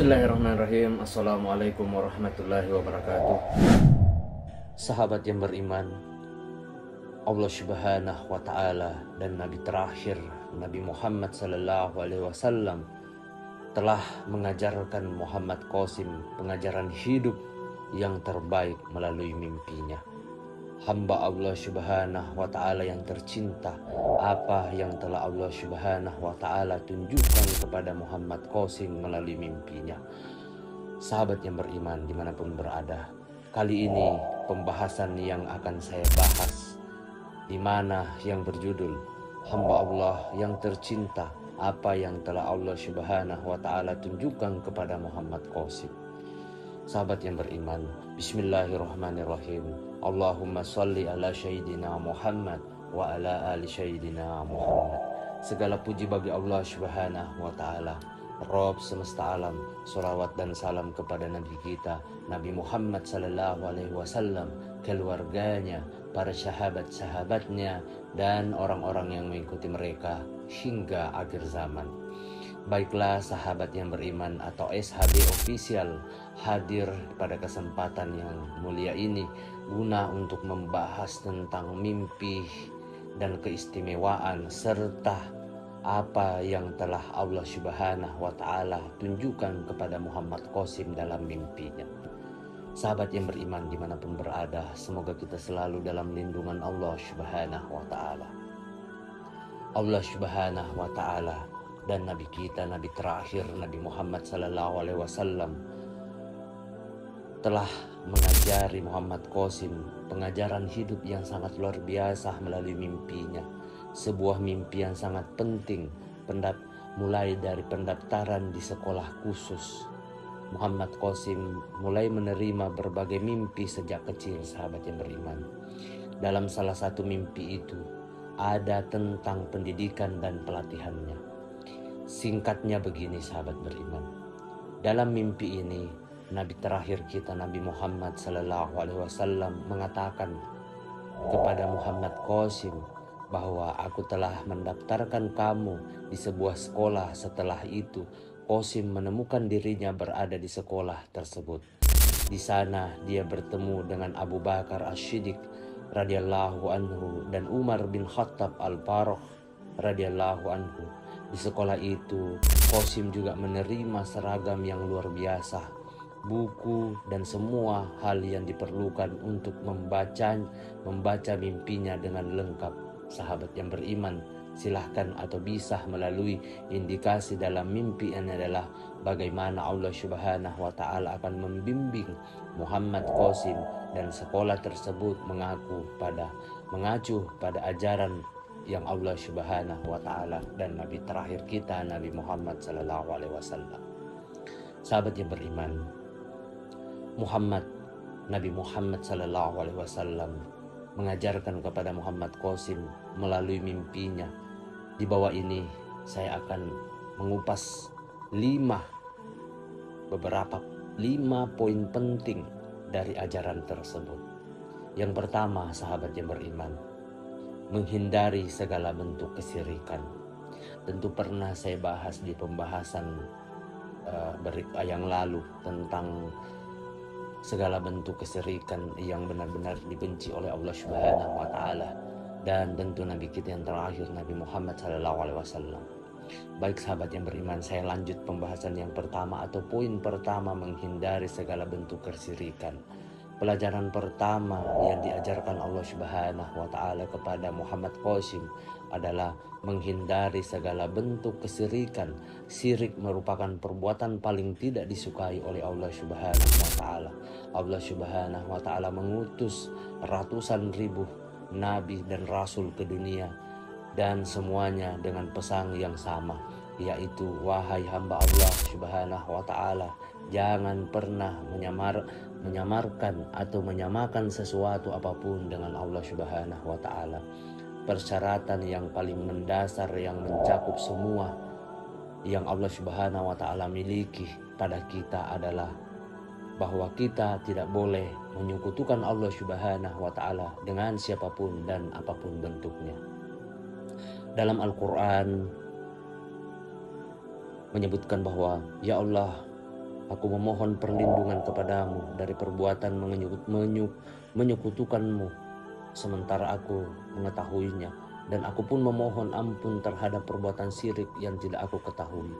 Bismillahirrahmanirrahim. Assalamualaikum warahmatullahi wabarakatuh. Sahabat yang beriman, Allah Subhanahu wa Ta'ala dan Nabi terakhir Nabi Muhammad Sallallahu Alaihi Wasallam telah mengajarkan Muhammad Qasim pengajaran hidup yang terbaik melalui mimpinya. Hamba Allah Subhanahu wa Ta'ala yang tercinta, apa yang telah Allah Subhanahu wa Ta'ala tunjukkan kepada Muhammad Qasim melalui mimpinya. Sahabat yang beriman dimanapun berada, kali ini pembahasan yang akan saya bahas, di mana yang berjudul Hamba Allah yang tercinta, apa yang telah Allah Subhanahu wa Ta'ala tunjukkan kepada Muhammad Qasim. Sahabat yang beriman, Bismillahirrahmanirrahim. Allahumma salli ala Sayyidina Muhammad wa ala ali Sayyidina Muhammad. Segala puji bagi Allah Subhanahu wa Ta'ala, Rabb semesta alam. Salawat dan salam kepada Nabi kita Nabi Muhammad Sallallahu Alaihi Wasallam, keluarganya, para sahabat-sahabatnya, dan orang-orang yang mengikuti mereka hingga akhir zaman. Baiklah sahabat yang beriman atau SHB official hadir pada kesempatan yang mulia ini guna untuk membahas tentang mimpi dan keistimewaan serta apa yang telah Allah Subhanahu wa Ta'ala tunjukkan kepada Muhammad Qasim dalam mimpinya. Sahabat yang beriman dimanapun berada, semoga kita selalu dalam lindungan Allah Subhanahu wa Ta'ala. Allah Subhanahu wa Ta'ala dan Nabi kita, Nabi terakhir Nabi Muhammad Sallallahu Alaihi Wasallam telah mengajari Muhammad Qasim pengajaran hidup yang sangat luar biasa melalui mimpinya. Sebuah mimpi yang sangat penting, mulai dari pendaftaran di sekolah khusus. Muhammad Qasim mulai menerima berbagai mimpi sejak kecil, sahabat yang beriman. Dalam salah satu mimpi itu ada tentang pendidikan dan pelatihannya. Singkatnya begini, sahabat beriman. Dalam mimpi ini, Nabi terakhir kita Nabi Muhammad Sallallahu Alaihi Wasallam mengatakan kepada Muhammad Qasim bahwa aku telah mendaftarkan kamu di sebuah sekolah. Setelah itu, Qasim menemukan dirinya berada di sekolah tersebut. Di sana dia bertemu dengan Abu Bakar As-Siddiq radhiyallahu anhu dan Umar bin Khattab Al-Faruq radhiyallahu anhu. Di sekolah itu, Qasim juga menerima seragam yang luar biasa, buku dan semua hal yang diperlukan untuk membaca mimpinya dengan lengkap. Sahabat yang beriman, silahkan atau bisa melalui indikasi dalam mimpi ini adalah bagaimana Allah Subhanahu wa Ta'ala akan membimbing Muhammad Qasim dan sekolah tersebut mengacu pada ajaran yang Allah Subhanahu wa Ta'ala dan Nabi terakhir kita Nabi Muhammad Sallallahu Alaihi Wasallam. Sahabat yang beriman, Nabi Muhammad Sallallahu Alaihi Wasallam mengajarkan kepada Muhammad Qasim melalui mimpinya. Di bawah ini saya akan mengupas 5 poin penting dari ajaran tersebut. Yang pertama, sahabat yang beriman, menghindari segala bentuk kesyirikan. Tentu pernah saya bahas di pembahasan yang lalu tentang segala bentuk kesyirikan yang benar-benar dibenci oleh Allah Subhanahu wa Ta'ala dan tentu Nabi kita yang terakhir Nabi Muhammad Sallallahu Alaihi Wasallam. Baik sahabat yang beriman, saya lanjut pembahasan yang pertama atau poin pertama, menghindari segala bentuk kesyirikan. Pelajaran pertama yang diajarkan Allah Subhanahu wa Ta'ala kepada Muhammad Qasim adalah menghindari segala bentuk kesyirikan. Syirik merupakan perbuatan paling tidak disukai oleh Allah Subhanahu wa Ta'ala. Allah Subhanahu wa Ta'ala mengutus ratusan ribu nabi dan rasul ke dunia, dan semuanya dengan pesan yang sama, yaitu wahai hamba Allah Subhanahu wa Ta'ala, jangan pernah menyamarkan atau menyamakan sesuatu apapun dengan Allah Subhanahu wa Ta'ala. Persyaratan yang paling mendasar yang mencakup semua yang Allah Subhanahu wa Ta'ala miliki pada kita adalah bahwa kita tidak boleh menyekutukan Allah Subhanahu wa Ta'ala dengan siapapun dan apapun bentuknya. Dalam Al-Quran menyebutkan bahwa ya Allah, Aku memohon perlindungan kepadamu dari perbuatan menyekutukanmu sementara aku mengetahuinya, dan aku pun memohon ampun terhadap perbuatan syirik yang tidak aku ketahui.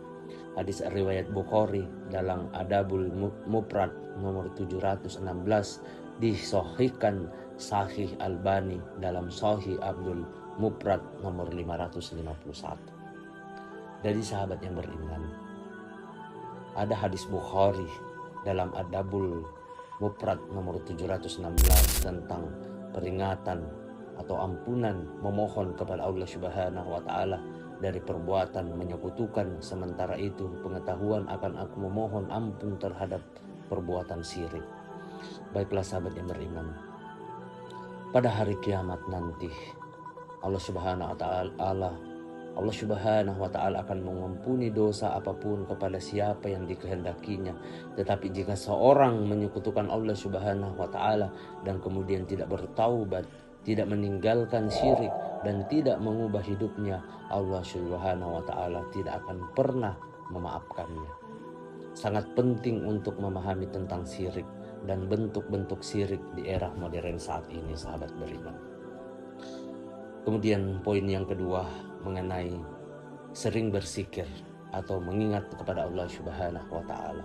Hadis riwayat Bukhari dalam Adabul Mufrad nomor 716, disahihkan Sahih Albani dalam Sahih Abdul Mufrad nomor 551. Dari sahabat yang beriman, ada hadis Bukhari dalam Adabul Mufrad nomor 716 tentang peringatan atau ampunan memohon kepada Allah Subhanahu wa taala dari perbuatan menyekutukan, sementara itu pengetahuan akan aku memohon ampun terhadap perbuatan syirik. Baiklah sahabat yang beriman, pada hari kiamat nanti Allah Subhanahu wa taala akan mengampuni dosa apapun kepada siapa yang dikehendakinya. Tetapi jika seorang menyekutukan Allah Subhanahu wa taala dan kemudian tidak bertaubat, tidak meninggalkan syirik dan tidak mengubah hidupnya, Allah Subhanahu wa taala tidak akan pernah memaafkannya. Sangat penting untuk memahami tentang syirik dan bentuk-bentuk syirik di era modern saat ini, sahabat beriman. Kemudian poin yang kedua mengenai sering berzikir atau mengingat kepada Allah Subhanahu wa taala.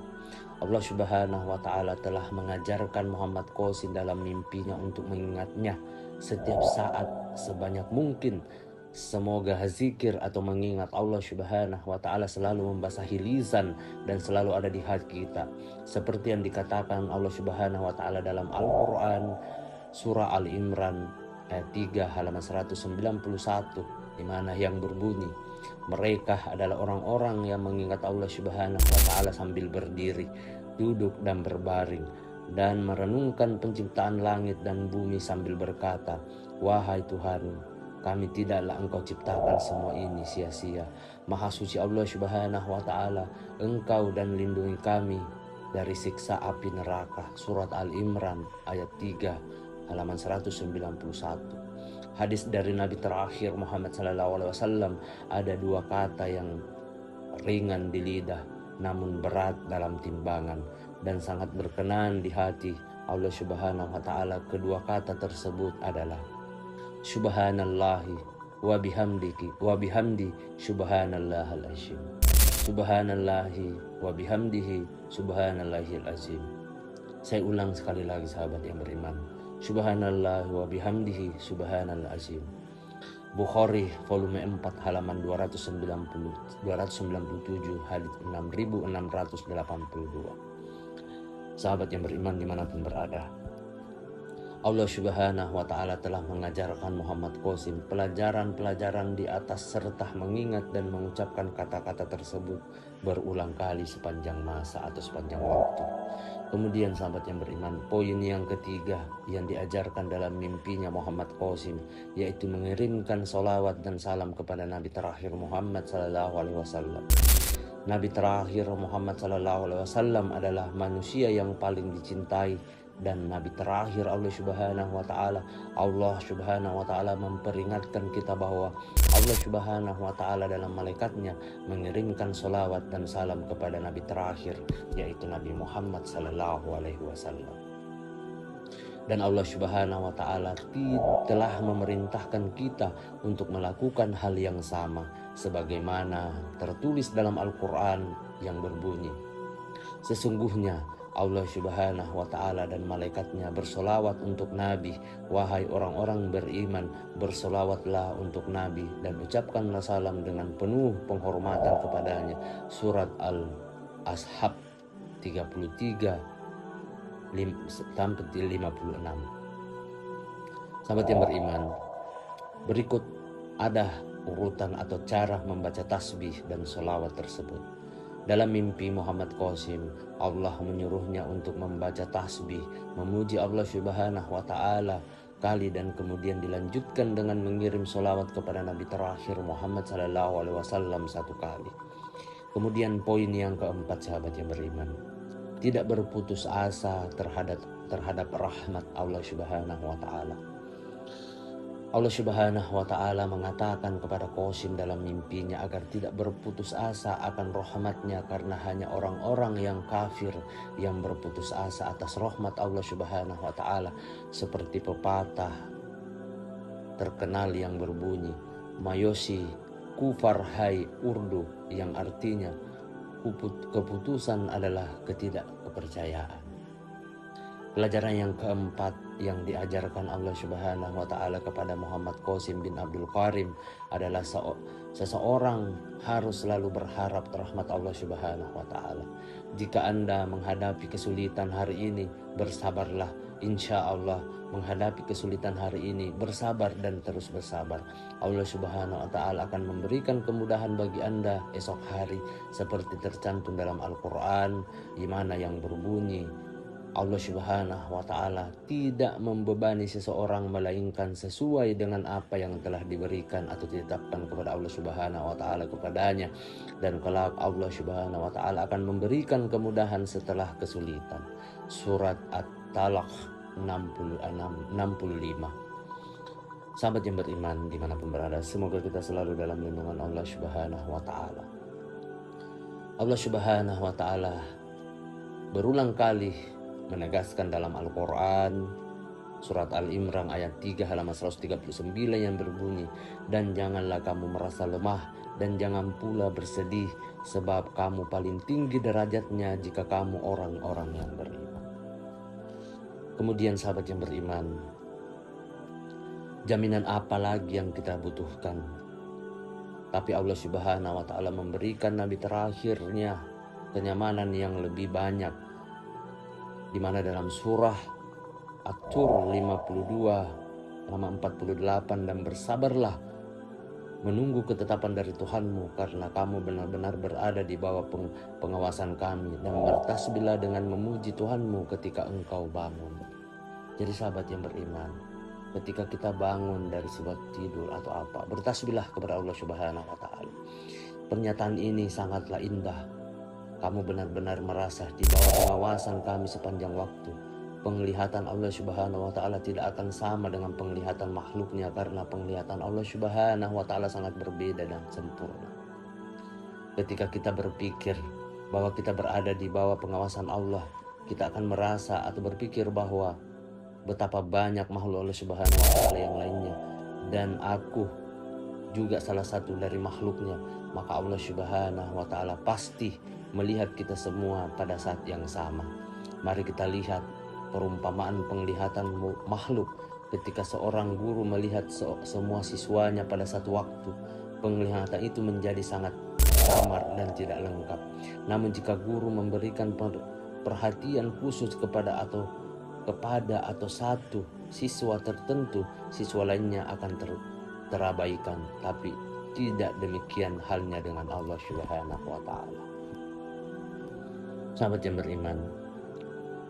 Allah Subhanahu wa taala telah mengajarkan Muhammad Qasim dalam mimpinya untuk mengingatnya setiap saat sebanyak mungkin. Semoga zikir atau mengingat Allah Subhanahu wa taala selalu membasahi lisan dan selalu ada di hati kita. Seperti yang dikatakan Allah Subhanahu wa taala dalam Al-Qur'an surah Al-Imran ayat 3 halaman 191, di mana yang berbunyi, mereka adalah orang-orang yang mengingat Allah Subhanahu wa taala sambil berdiri, duduk dan berbaring, dan merenungkan penciptaan langit dan bumi sambil berkata, wahai Tuhan, kami tidaklah Engkau ciptakan semua ini sia-sia. Maha suci Allah Subhanahu wa taala, Engkau dan lindungi kami dari siksa api neraka. Surat Al-Imran ayat 3 halaman 191. Hadis dari Nabi terakhir Muhammad SAW, ada dua kata yang ringan di lidah namun berat dalam timbangan dan sangat berkenan di hati Allah Subhanahu wa taala. Kedua kata tersebut adalah Subhanallahi wa bihamdi subhanallahal azim. Subhanallahi wa bihamdihi subhanallahil azim. Saya ulang sekali lagi sahabat yang beriman. Subhanallah wa bihamdihi subhanal azim. Bukhari volume 4 halaman 297 hadis 6682. Sahabat yang beriman dimanapun berada, Allah Subhanahu wa taala telah mengajarkan Muhammad Qasim pelajaran-pelajaran di atas serta mengingat dan mengucapkan kata-kata tersebut berulang kali sepanjang masa atau sepanjang waktu. Kemudian sahabat yang beriman, poin yang ketiga yang diajarkan dalam mimpinya Muhammad Qasim yaitu mengirimkan salawat dan salam kepada Nabi terakhir Muhammad SAW. Nabi terakhir Muhammad SAW adalah manusia yang paling dicintai dan Nabi terakhir Allah Subhanahu wa taala. Allah Subhanahu wa taala memperingatkan kita bahwa Allah Subhanahu wa taala dalam malaikatnya mengirimkan salawat dan salam kepada Nabi terakhir yaitu Nabi Muhammad sallallahu alaihi wasallam. Dan Allah Subhanahu wa taala telah memerintahkan kita untuk melakukan hal yang sama sebagaimana tertulis dalam Al-Qur'an yang berbunyi, sesungguhnya Allah Subhanahu wa taala dan malaikatnya bersolawat untuk Nabi. Wahai orang-orang beriman, bersolawatlah untuk Nabi dan ucapkanlah salam dengan penuh penghormatan kepadanya. Surat Al-Ashab 33 sampai 56. Sahabat yang beriman, berikut ada urutan atau cara membaca tasbih dan solawat tersebut. Dalam mimpi Muhammad Qasim, Allah menyuruhnya untuk membaca tasbih, memuji Allah Subhanahu wa taala kali dan kemudian dilanjutkan dengan mengirim solawat kepada Nabi terakhir Muhammad sallallahu alaihi wasallam 1 kali. Kemudian poin yang keempat sahabat yang beriman, tidak berputus asa terhadap rahmat Allah Subhanahu wa taala. Allah Subhanahu wa Ta'ala mengatakan kepada Qasim dalam mimpinya agar tidak berputus asa akan rahmatnya, karena hanya orang-orang yang kafir yang berputus asa atas rahmat Allah Subhanahu wa Ta'ala. Seperti pepatah terkenal yang berbunyi, Mayosi kufar hai urdu, yang artinya keputusan adalah ketidakpercayaan. Pelajaran yang keempat yang diajarkan Allah Subhanahu wa Ta'ala kepada Muhammad Qasim bin Abdul Karim adalah seseorang harus selalu berharap rahmat Allah Subhanahu wa Ta'ala. Jika Anda menghadapi kesulitan hari ini, bersabarlah. Insya Allah menghadapi kesulitan hari ini, bersabar dan terus bersabar. Allah Subhanahu wa Ta'ala akan memberikan kemudahan bagi Anda esok hari, seperti tercantum dalam Al-Quran, di mana yang berbunyi, Allah Subhanahu wa Ta'ala tidak membebani seseorang melainkan sesuai dengan apa yang telah diberikan atau ditetapkan kepada Allah Subhanahu wa Ta'ala kepadanya. Dan kelak Allah Subhanahu wa Ta'ala akan memberikan kemudahan setelah kesulitan. Surat At-Talaq 65. Sahabat yang beriman dimanapun berada, semoga kita selalu dalam lindungan Allah Subhanahu wa Ta'ala. Allah Subhanahu wa Ta'ala berulang kali menegaskan dalam Al-Quran surat Al-Imran ayat 3 halaman 139 yang berbunyi, dan janganlah kamu merasa lemah dan jangan pula bersedih, sebab kamu paling tinggi derajatnya jika kamu orang-orang yang beriman. Kemudian sahabat yang beriman, jaminan apa lagi yang kita butuhkan? Tapi Allah Subhanahu wa Ta'ala memberikan Nabi terakhirnya kenyamanan yang lebih banyak, di mana dalam surah At-Tur 52 halaman 48, dan bersabarlah menunggu ketetapan dari Tuhanmu, karena kamu benar-benar berada di bawah pengawasan kami, dan bertasbihlah dengan memuji Tuhanmu ketika engkau bangun. Jadi sahabat yang beriman, ketika kita bangun dari sebuah tidur atau apa, bertasbihlah kepada Allah Subhanahu wa Ta'ala. Pernyataan ini sangatlah indah. Kamu benar-benar merasa di bawah pengawasan kami sepanjang waktu. Penglihatan Allah Subhanahu wa Ta'ala tidak akan sama dengan penglihatan makhluknya, karena penglihatan Allah Subhanahu wa Ta'ala sangat berbeda dan sempurna. Ketika kita berpikir bahwa kita berada di bawah pengawasan Allah, kita akan merasa atau berpikir bahwa betapa banyak makhluk Allah Subhanahu wa Ta'ala yang lainnya, dan aku juga salah satu dari makhluknya. Maka Allah Subhanahu wa Ta'ala pasti melihat kita semua pada saat yang sama. Mari kita lihat perumpamaan penglihatan makhluk ketika seorang guru melihat semua siswanya pada satu waktu. Penglihatan itu menjadi sangat samar dan tidak lengkap. Namun jika guru memberikan perhatian khusus kepada atau satu siswa tertentu, siswa lainnya akan terabaikan. Tapi tidak demikian halnya dengan Allah Subhanahu wa Ta'ala. Sahabat yang beriman,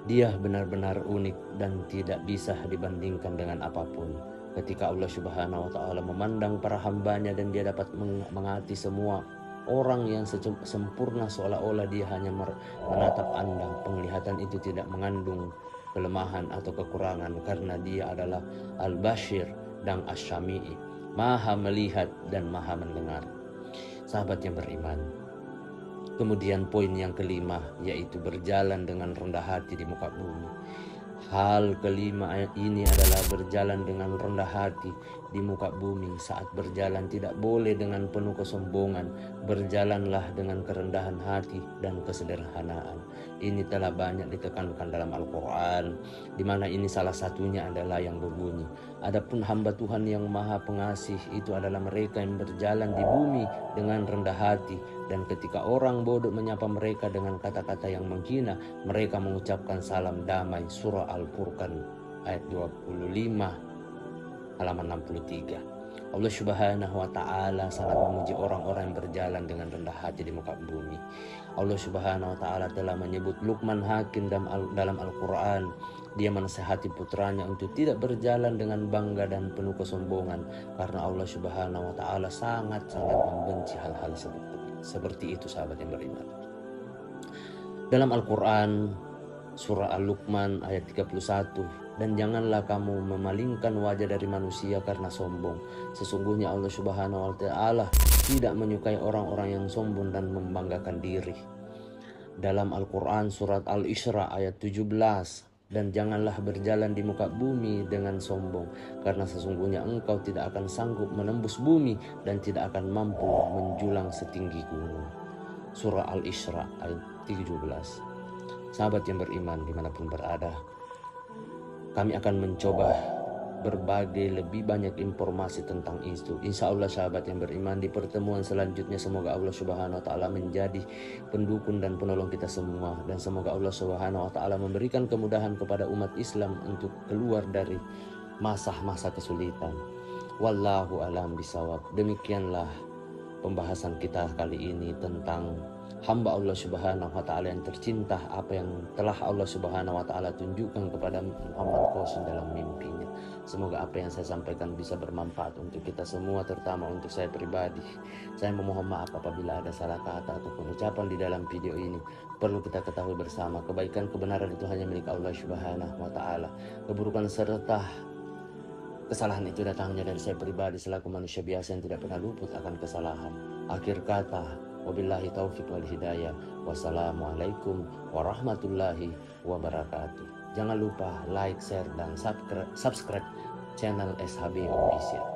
Dia benar-benar unik dan tidak bisa dibandingkan dengan apapun. Ketika Allah Subhanahu wa Ta'ala memandang para hambanya dan Dia dapat menghati semua orang yang sempurna, seolah-olah Dia hanya menatap Anda. Penglihatan itu tidak mengandung kelemahan atau kekurangan, karena Dia adalah Al-Bashir dan Asy-Syami'i, Maha melihat dan Maha mendengar. Sahabat yang beriman, kemudian poin yang kelima, yaitu berjalan dengan rendah hati di muka bumi. Hal kelima ini adalah berjalan dengan rendah hati di muka bumi. Saat berjalan tidak boleh dengan penuh kesombongan. Berjalanlah dengan kerendahan hati dan kesederhanaan. Ini telah banyak ditekankan dalam Al-Quran, di mana ini salah satunya adalah yang berbunyi, adapun hamba Tuhan yang Maha Pengasih itu adalah mereka yang berjalan di bumi dengan rendah hati, dan ketika orang bodoh menyapa mereka dengan kata-kata yang menghina, mereka mengucapkan salam damai. Surah Al-Furqan ayat 25 halaman 63. Allah Subhanahu wa Ta'ala sangat memuji orang-orang yang berjalan dengan rendah hati di muka bumi. Allah Subhanahu wa Ta'ala telah menyebut Luqman Hakim dalam Al-Quran. Dia menasihati putranya untuk tidak berjalan dengan bangga dan penuh kesombongan, karena Allah Subhanahu wa Ta'ala sangat-sangat membenci hal-hal seperti itu, sahabat yang beriman. Dalam Al-Quran surah Al-Luqman ayat 31, Dan janganlah kamu memalingkan wajah dari manusia karena sombong. Sesungguhnya Allah Subhanahu wa Ta'ala tidak menyukai orang-orang yang sombong dan membanggakan diri. Dalam Al-Quran surat Al-Isra ayat 17, dan janganlah berjalan di muka bumi dengan sombong, karena sesungguhnya engkau tidak akan sanggup menembus bumi dan tidak akan mampu menjulang setinggi gunung. Surah Al-Isra ayat 17. Sahabat yang beriman dimanapun berada, kami akan mencoba berbagai lebih banyak informasi tentang itu. Insya Allah sahabat yang beriman, di pertemuan selanjutnya semoga Allah Subhanahu wa Ta'ala menjadi pendukung dan penolong kita semua, dan semoga Allah Subhanahu wa Ta'ala memberikan kemudahan kepada umat Islam untuk keluar dari masa-masa kesulitan. Wallahu alam bisawab. Demikianlah pembahasan kita kali ini tentang hamba Allah Subhanahu wa Ta'ala yang tercinta, apa yang telah Allah Subhanahu wa Ta'ala tunjukkan kepada Muhammad Qasim dalam mimpinya. Semoga apa yang saya sampaikan bisa bermanfaat untuk kita semua, terutama untuk saya pribadi. Saya memohon maaf apabila ada salah kata ataupun ucapan di dalam video ini. Perlu kita ketahui bersama, kebaikan kebenaran itu hanya milik Allah Subhanahu wa Ta'ala. Keburukan serta kesalahan itu datangnya dari saya pribadi selaku manusia biasa yang tidak pernah luput akan kesalahan. Akhir kata, wabillahi taufiq wal hidayah. Wassalamualaikum warahmatullahi wabarakatuh. Jangan lupa like, share, dan subscribe channel SHB Official.